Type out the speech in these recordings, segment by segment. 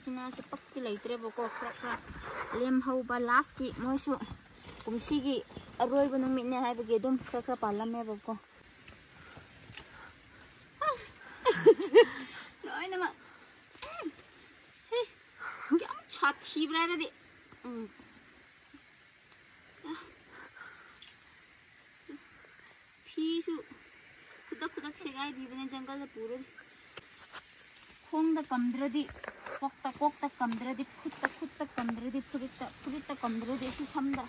उचिना से पक्की लेते बको खरा लेम हौबा लास्ट की मोइसु कुमसी की अरोय बनुंग मिने है बगे दुम खरा पालमे बको रोय नमा क्या छाती ब्रा रे फीसु खुदक सेगाई बीबने जंगल दा पूरे खोंग कमद्रदी कोकता कमद्रदी खुद कमद्रदी फुरित कमद्रदी सी समदा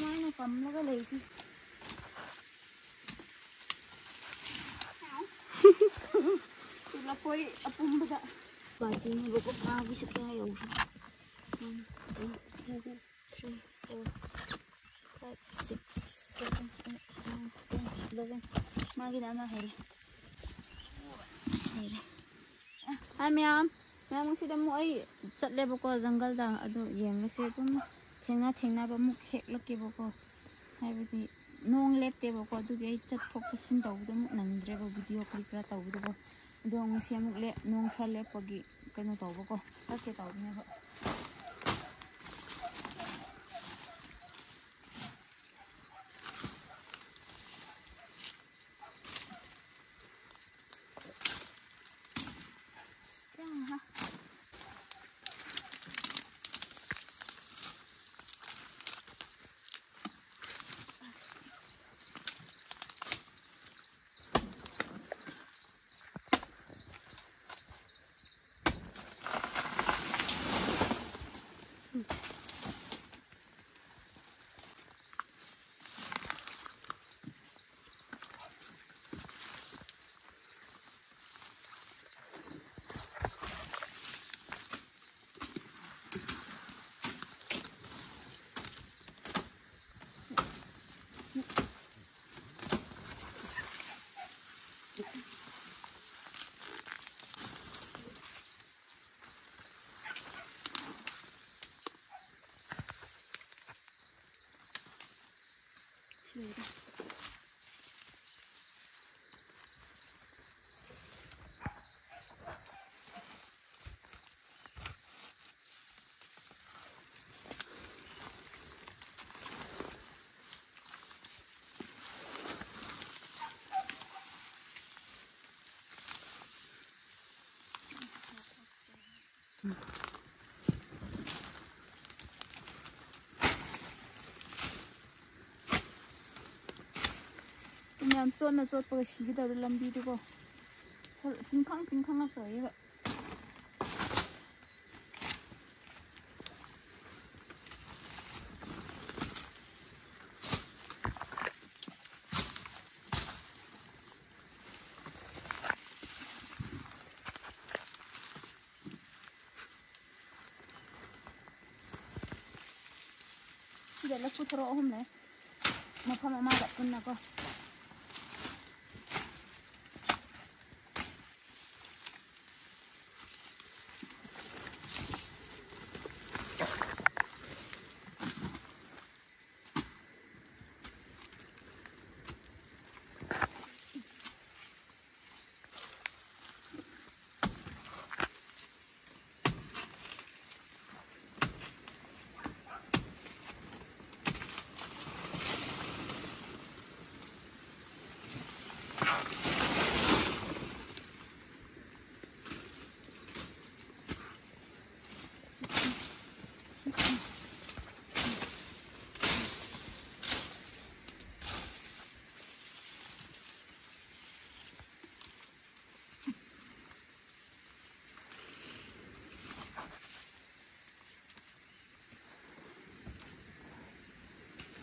मायने कमलगा लेगी तुला कोई अपुंबदा बाती में वो कहाँ भी सके हैं यों 1 2 3 4 5 6 7 8 9 10 11 मागी नाना है हाय मैम से दम आई चले बको जंगल दा अदु येंग से तुम थेंना बमुक हेक लके बको हाय बदी नोंग लेते बको अदु गे चटथोक चसिन तौदो मुक नंद्रे बो वीडियो क्लिप रा तौदो बो दोंग से मुक ले नोंग खा ले पगी कनो तौबो को तके तौदने बो 그냥 쫀나 쫀빠가 시기다를 남비두고 빙캉 할 거야 이거 이제 렉부 들어오네 뭐 맞아 끝나고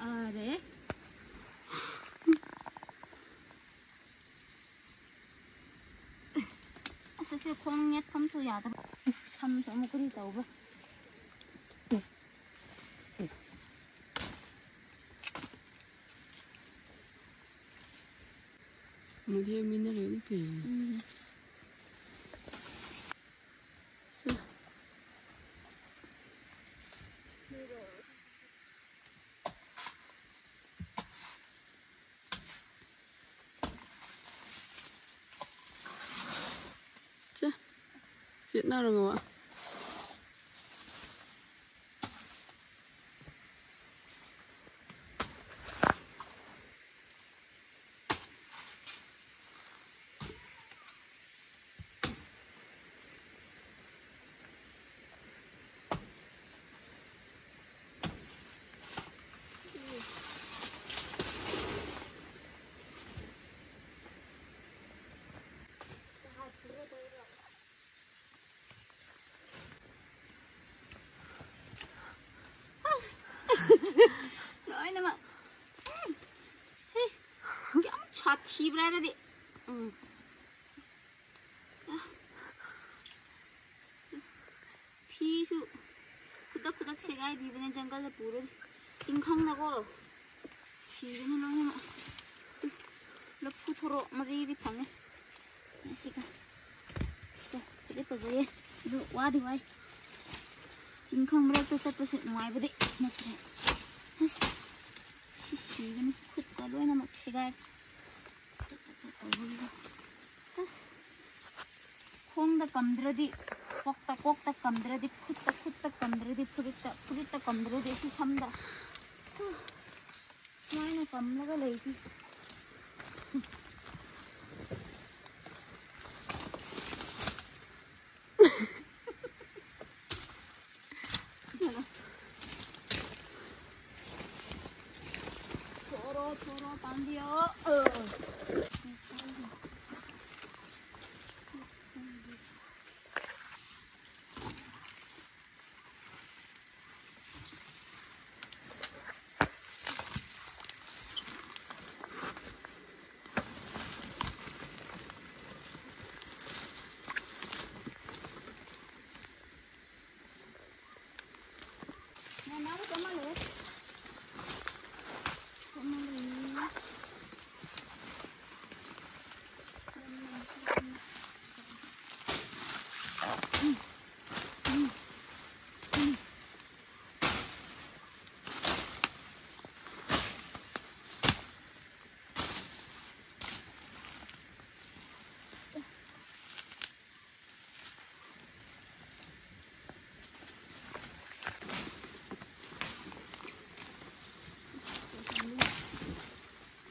अरे 사실 공예 탐소 야다 참 너무 그리다 오버 मुझे मिनरल पे Chuyện nào rồi ạ? Nói nè mà kéo chặt thịt ra đi. 피수 후덕후덕 새가 비브는 장갈에 부르 띵캉나고 시그는 너무 러프토로 머리를 방해 시가 그래 버거예 너 와디 와이 띵캉 머리도 셋도시 와이버디 맞래 시시그는 굿가로에나 막 새가 홍다 감들어디 꼭딱 감들어디 쿡딱 감들어디 푸리딱 감들어디 시 삼다 마이나 감라가 레이디 초로 반디요 나도 정말래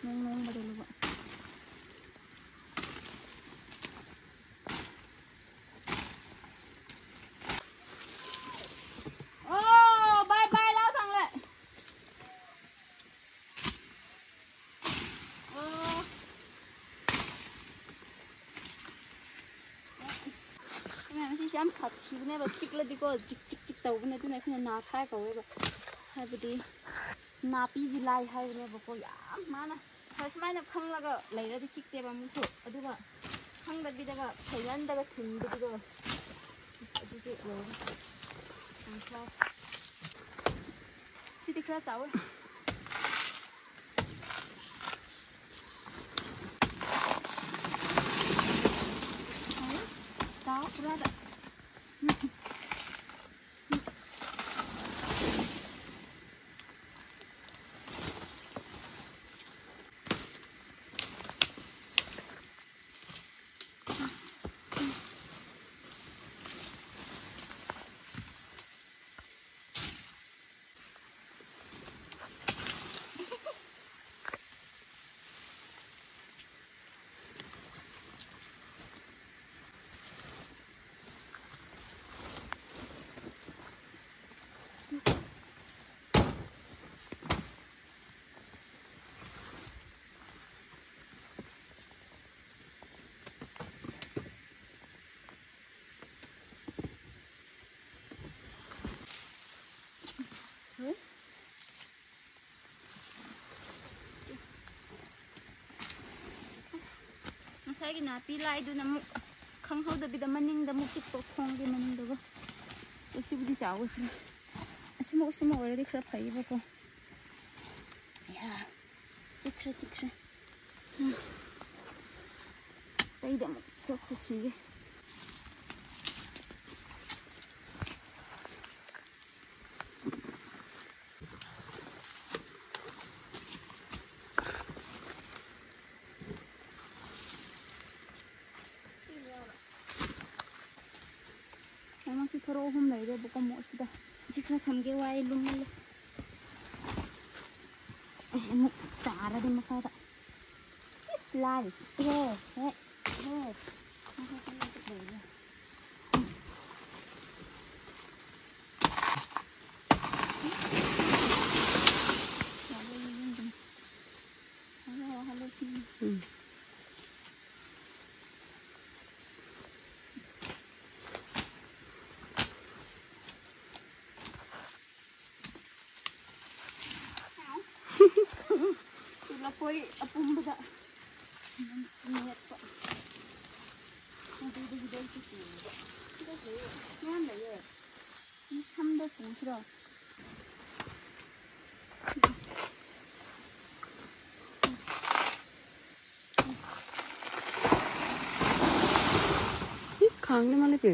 nong ba dulu ba oh bye bye lao thằng lại 그냥 시시함 사티분에 봐 찍라디고 찍찍찍 다우분에 두네 그냥 나 타이가 오가 하이브디 나비기 라이 하이브네 보고 야 많아 사시마이나 캉라가 레이라디 찍대봐 무소 어디가 캉다비다가 배란다가 든드디가 어디지 왜 안차 시디 크라 싸워 다 불하다 Masaya ginapila ay doon na mo kanghaw dabi da maning da mo chikto kong di maning da ba kasi budi sa awa kra asimo already kra pay ba ko ya chikra tay da mo chachiki ꯃꯁꯤ ꯊꯔꯣ ꯑꯍꯨꯝ ꯂꯩꯔꯦꯕꯀꯣ ꯃꯣꯠꯁꯤꯗ ꯑꯁꯤ ꯈꯔ ꯊꯝꯒꯦ ꯋꯥꯏ ꯂꯨꯝꯃꯜꯂꯦ ꯑꯁꯤ ꯑꯃꯨꯛ ꯇꯥꯔꯗꯤ ꯃꯈꯥꯗꯏꯁ ꯂꯥꯏ lafoi apumbada netpa ꯑꯗꯨꯗꯒꯤ ꯗꯩꯁꯨ ꯄꯨꯕ ꯁꯤꯗ ꯂꯩꯌꯦ ꯃꯌꯥꯝ ꯂꯩꯌꯦ ꯁꯝꯗ ꯄꯨꯁꯤꯔꯣ खांने वाले पे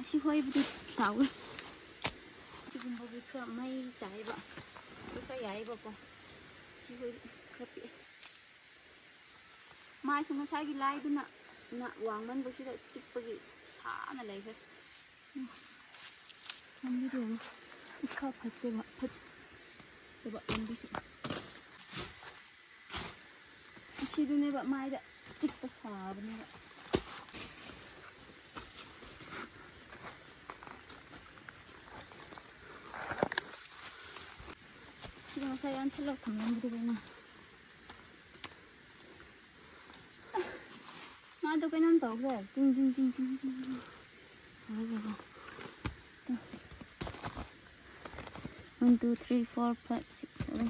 ꯑꯁꯤ ꯍꯣꯏꯕꯨꯗꯤ ꯆꯥꯎꯋꯦ ꯁꯤꯒꯨꯝꯕꯒꯤ ꯈꯔ ꯃꯩ ꯆꯥꯏꯕ ꯈꯔ ꯌꯥꯏꯕꯀꯣ ꯁꯤ ꯍꯣꯏ ꯈꯔ ꯄꯤꯛꯑꯦ ꯃꯥꯏꯁꯨ ꯉꯁꯥꯏꯒꯤ ꯂꯥꯏꯗꯨꯅ ꯋꯥꯡꯃꯟꯕꯁꯤꯗ ꯆꯤꯛꯄꯒꯤ ꯁꯥꯅ ꯂꯩꯈ꯭ꯔꯦ ꯂꯝꯕꯤꯗꯣ ꯏꯐ ꯐꯠꯇꯕ ꯂꯝꯕꯤꯁꯨ ꯑꯁꯤꯗꯨꯅꯦꯕ ꯃꯥꯏꯗ ꯆꯤꯛꯄ ꯁꯥꯕꯅꯦꯕ 지금 사이 안 찰라고 담는 거구나. 나도 그냥 더 그래. 징징징징징. 아이고. 1, 2, 3, 4, 5, 6, 7.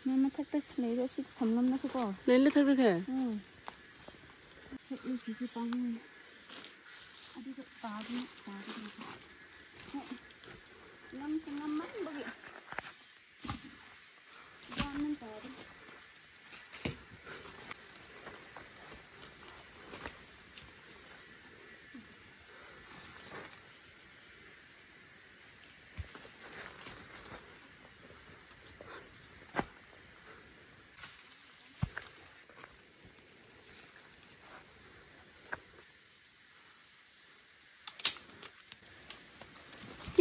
나만 탁탁 내려 시 담는 거고. 내일 탁탁해. 응. 이 기시 빵. 아직도 빠지. Ngâm bự gan nên tè đi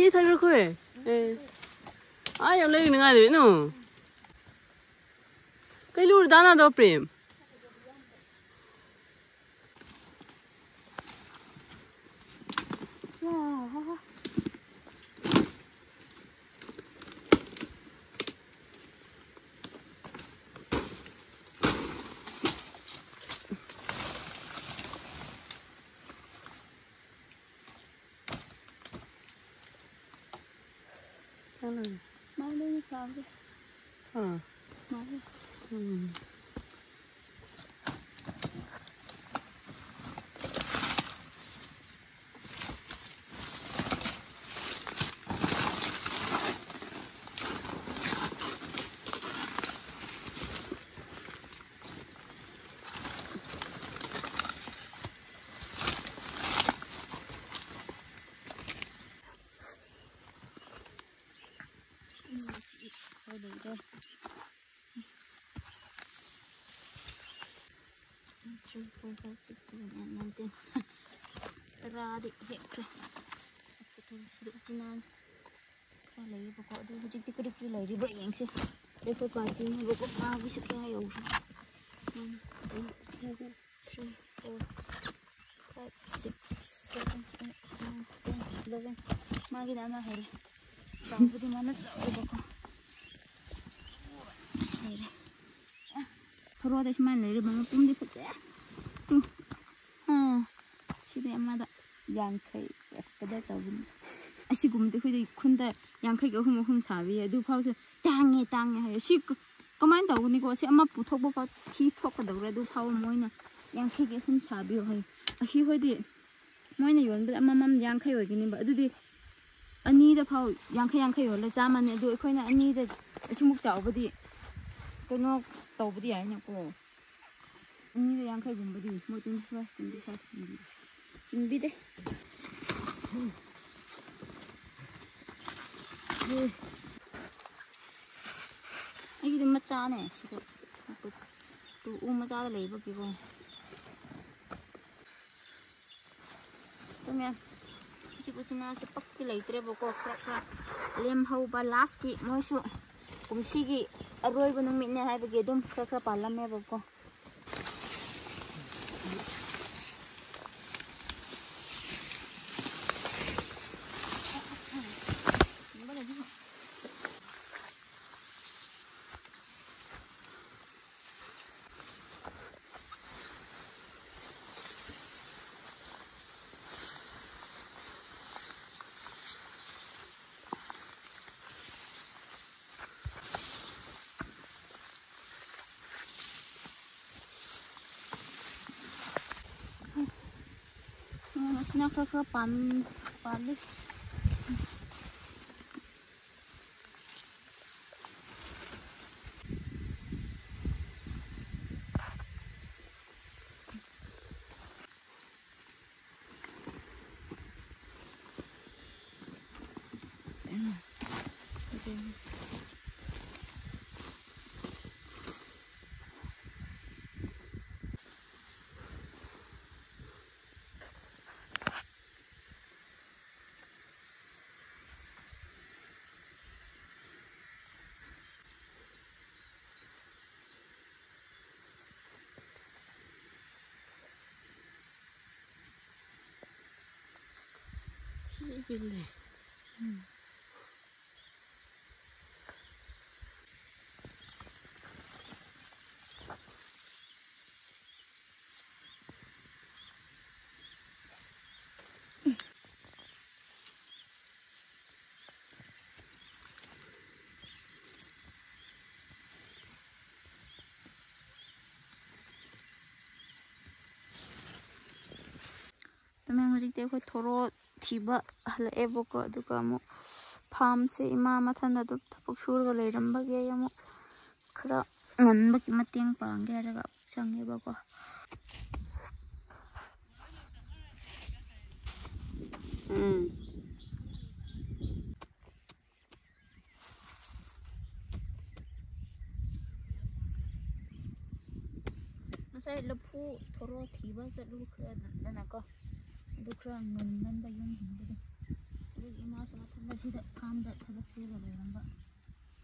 Chi thay rồi khơi. Ai ở đây ngay đấy nè. Cái lúa đana đó prem. Wow. Mai lên sao đi. Mai. Đây. 3, 4, 5, 6, 7, 8, 9, 10. Tara di hekre. Aku sudah sinan. Kau lagi pokok tu hujung ti kiri lagi bereng sih. Lepas pagi ni pokok pagi sekian ayam. 마기 나나 해래. 장부디 만나 잡고. 세래. 더러워 대신만 내려 보면 뿜디 붙대. 시대 엄마다 양kai 그다 더군. 아시고문데 그데 군다 양kai 그 사위 두 파우스 땅에 하여 시 그만 더군이고 시 엄마 부탁보고 티톡거든 두 파우 뭐이나 양kai 사비요 하여 아시 허디 뭐이나 연들 엄마맘 양kai 어기니 어디디 아니다 파우 양kai 열라 자만에 도 거기나 아니다 식목 잡어디 그노 더부디 아니냐고 아니다 양kai 군부디 뭐든 플라스틱 사스인데 준비돼. 이게 좀 맞잖아. 또 우마자가 레이버기고. 그러면 지부지나 빡기 레이트래 보고 그렇게 렘하우바 라스키 뭐수 공시기 아로이브 농민네 하이버게 좀 그렇게 발람해 보고. Nó khá pan đi. 빌래. 그러면 그때 그 도로 뒤바 할래보고 누가 뭐 팜세 이마마 탄다도 타복 수르가 레름바게 뭐 그라 안바기 마팅 방게 하다가 상해보고 saya lepu toro tiba selalu kera dan aku itu kera ngan bayun gitu jadi ima sama tambah tidak kam dah tambah kera lembak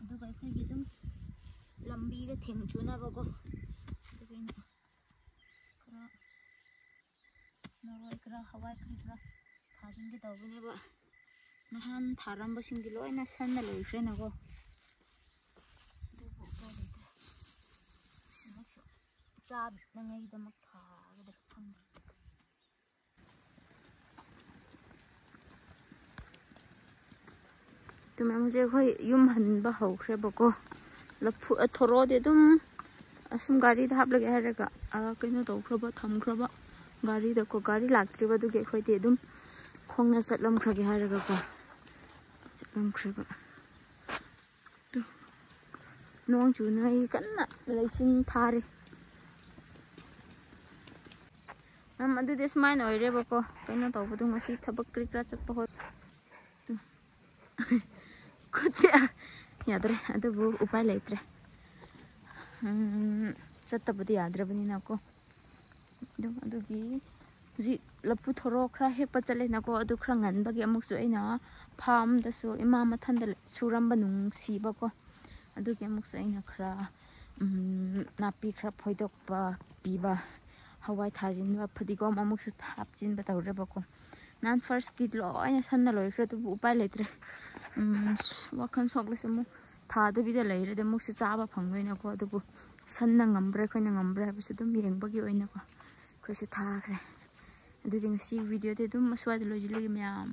itu kayak gitu lambi deh tingcuna bago itu kayaknya kera nawai kera hawai kera thajin kita begini pak nahan tharam basing di loy nasan na loy keren aku 자, 내가 이거 막 다 이거 판. 그러면 이제 거의 юм한바 하고 그래 보고 러프 토로데도 Assam गाड़ी धाप लगे है रेगा कहीं तो खरबा थम खरबा गाड़ी देखो गाड़ी लागती है तो क्या खोई तुम खोंगे सटलम खरगे है रेगा को सटलम खरबा तो नोंग चुना ये कन्ना लेकिन थारे हम अदु दिस माइन ओइरे बको कइनो तौबदु ngasi थबक क्रिकरा चप्पा हो कुत्ते यादरे अदुबु उपाय लेत्रे चत्तबदि याद्रबनिना को अदुगी जी लपु थोरो खरा हेपा चले नको अदु खरा ngनबगी अमुकसु अइना फार्म दसु इमा मथन द सुरम बनुंग सीबको अदुगी अमुकसु अइना खरा ꯅꯥꯄꯤ ꯈꯔ ꯐꯣꯏꯗꯣꯛꯄ ꯄꯤꯕ hawai thajinba phadigom amuk su hapjinba tawrebako nan first kid loina sanna loikre tu upai leitre wakhan soglese mu thada bida leire de muk se chaba phangnoina ko adubu sanna ngambre khoina ngambre habse dum yengbagi oina ko khoise thakre adudi ngsi video de dum maswad lojilegi myam